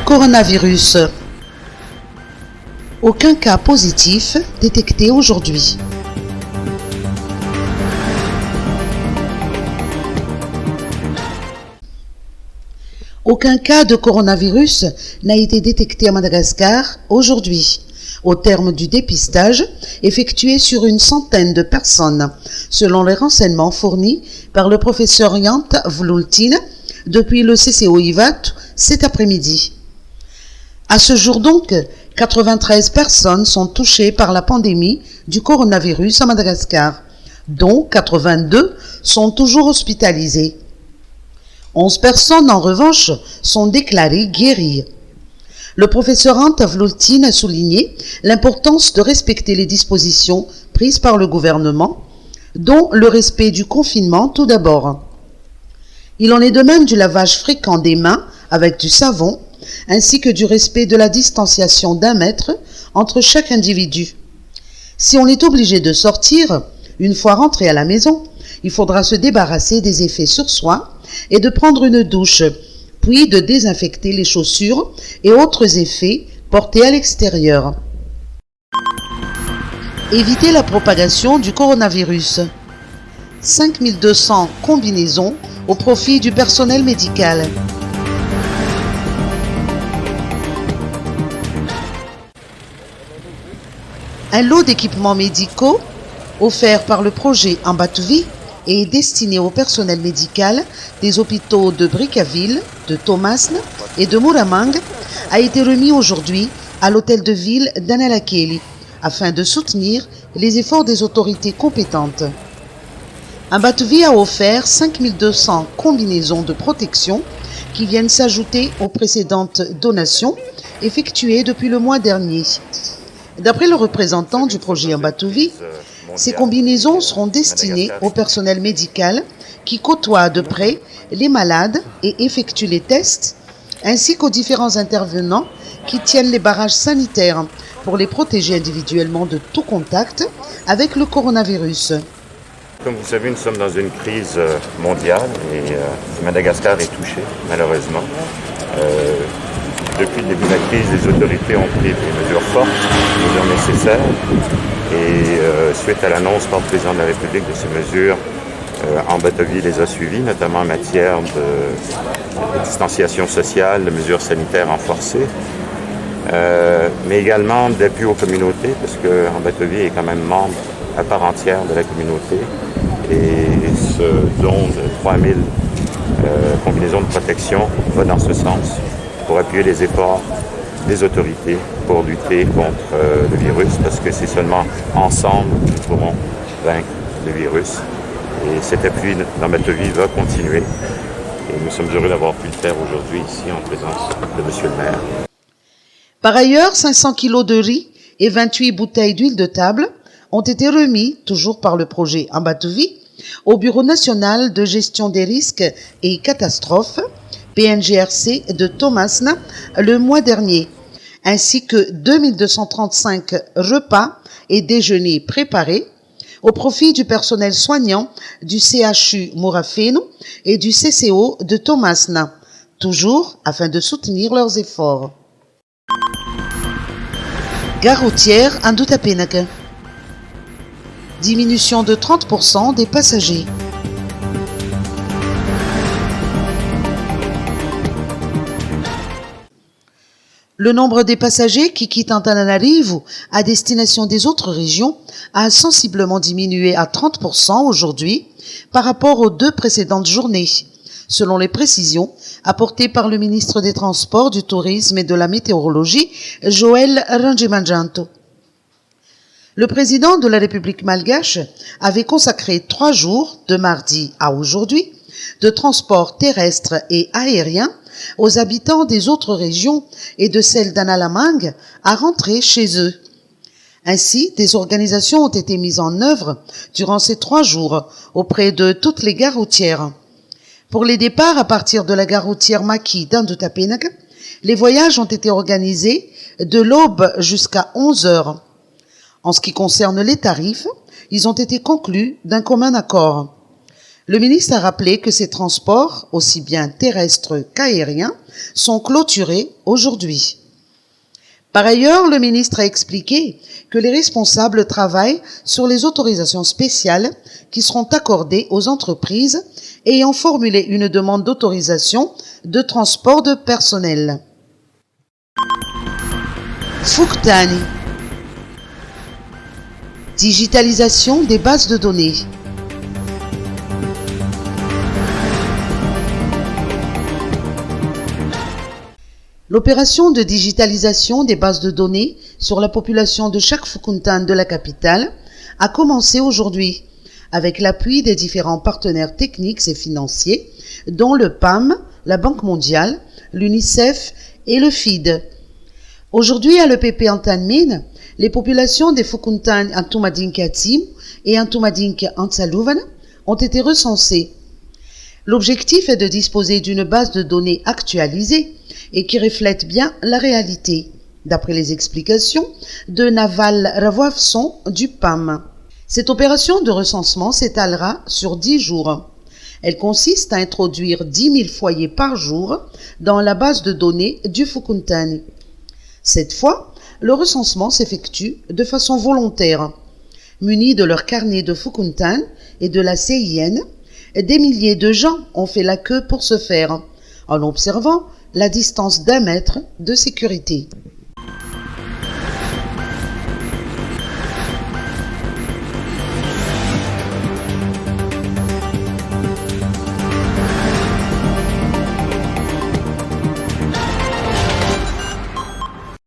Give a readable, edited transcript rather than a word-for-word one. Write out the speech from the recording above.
Coronavirus. Aucun cas positif détecté aujourd'hui. Aucun cas de coronavirus n'a été détecté à Madagascar aujourd'hui, au terme du dépistage effectué sur une centaine de personnes, selon les renseignements fournis par le professeur Jant Vloultine depuis le CCO IVAT cet après-midi. À ce jour donc, 93 personnes sont touchées par la pandémie du coronavirus à Madagascar, dont 82 sont toujours hospitalisées. 11 personnes, en revanche, sont déclarées guéries. Le professeur Jant Vloultine a souligné l'importance de respecter les dispositions prises par le gouvernement, dont le respect du confinement tout d'abord. Il en est de même du lavage fréquent des mains avec du savon, ainsi que du respect de la distanciation d'1 mètre entre chaque individu. Si on est obligé de sortir, une fois rentré à la maison, il faudra se débarrasser des effets sur soi et de prendre une douche, puis de désinfecter les chaussures et autres effets portés à l'extérieur. Éviter la propagation du coronavirus. 5200 combinaisons au profit du personnel médical. Un lot d'équipements médicaux offert par le projet Ambatovi est destiné au personnel médical des hôpitaux de Brickaville, de Tomasna et de Muramang a été remis aujourd'hui à l'hôtel de ville d'Analakeli afin de soutenir les efforts des autorités compétentes. Ambatovi a offert 5200 combinaisons de protection qui viennent s'ajouter aux précédentes donations effectuées depuis le mois dernier. D'après le représentant du projet Ambatovi, ces combinaisons seront destinées au personnel médical qui côtoie de près les malades et effectue les tests, ainsi qu'aux différents intervenants qui tiennent les barrages sanitaires pour les protéger individuellement de tout contact avec le coronavirus. Comme vous savez, nous sommes dans une crise mondiale et Madagascar est touché, malheureusement. Depuis le début de la crise, les autorités ont pris des mesures fortes, des mesures nécessaires. Et suite à l'annonce par le président de la République de ces mesures, Ambatovi les a suivies, notamment en matière de distanciation sociale, de mesures sanitaires renforcées, mais également d'appui aux communautés, parce que Ambatovi est quand même membre à part entière de la communauté. Et ce don de 3000 combinaisons de protection va dans ce sens pour appuyer les efforts des autorités pour lutter contre le virus, parce que c'est seulement ensemble que nous pourrons vaincre le virus. Et cet appui d'Ambatovi va continuer. Et nous sommes heureux d'avoir pu le faire aujourd'hui ici en présence de M. le maire. Par ailleurs, 500 kilos de riz et 28 bouteilles d'huile de table ont été remis, toujours par le projet Ambatovi, au Bureau national de gestion des risques et catastrophes, PNGRC de Tomasna, le mois dernier, ainsi que 2235 repas et déjeuners préparés au profit du personnel soignant du CHU Murafeno et du CCO de Tomasna, toujours afin de soutenir leurs efforts. Gare routière Andutapenag. Diminution de 30% des passagers. Le nombre des passagers qui quittent Antananarivo à destination des autres régions a sensiblement diminué à 30% aujourd'hui par rapport aux 2 précédentes journées, selon les précisions apportées par le ministre des Transports, du Tourisme et de la Météorologie, Joël Rangimanjanto. Le président de la République malgache avait consacré 3 jours, de mardi à aujourd'hui, de transport terrestre et aérien aux habitants des autres régions et de celle d'Analamang à rentrer chez eux. Ainsi, des organisations ont été mises en œuvre durant ces 3 jours auprès de toutes les gares routières. Pour les départs à partir de la gare routière Maki d'Andutapenag, les voyages ont été organisés de l'aube jusqu'à 11 heures. En ce qui concerne les tarifs, ils ont été conclus d'un commun accord. Le ministre a rappelé que ces transports, aussi bien terrestres qu'aériens, sont clôturés aujourd'hui. Par ailleurs, le ministre a expliqué que les responsables travaillent sur les autorisations spéciales qui seront accordées aux entreprises ayant formulé une demande d'autorisation de transport de personnel. Fuktani. Digitalisation des bases de données. L'opération de digitalisation des bases de données sur la population de chaque Fukuntan de la capitale a commencé aujourd'hui avec l'appui des différents partenaires techniques et financiers dont le PAM, la Banque mondiale, l'UNICEF et le FID. Aujourd'hui à l'EPP Antanmin, les populations des Fukuntan Antumadinke Atim et Antumadinke Antsalouvan ont été recensées. L'objectif est de disposer d'une base de données actualisée et qui reflète bien la réalité, d'après les explications de Naval Ravwavson du PAM. Cette opération de recensement s'étalera sur 10 jours. Elle consiste à introduire 10 000 foyers par jour dans la base de données du Fukuntani. Cette fois, le recensement s'effectue de façon volontaire. Munis de leur carnet de Fukuntan et de la CIN, des milliers de gens ont fait la queue pour ce faire, en observant la distance d'1 mètre de sécurité.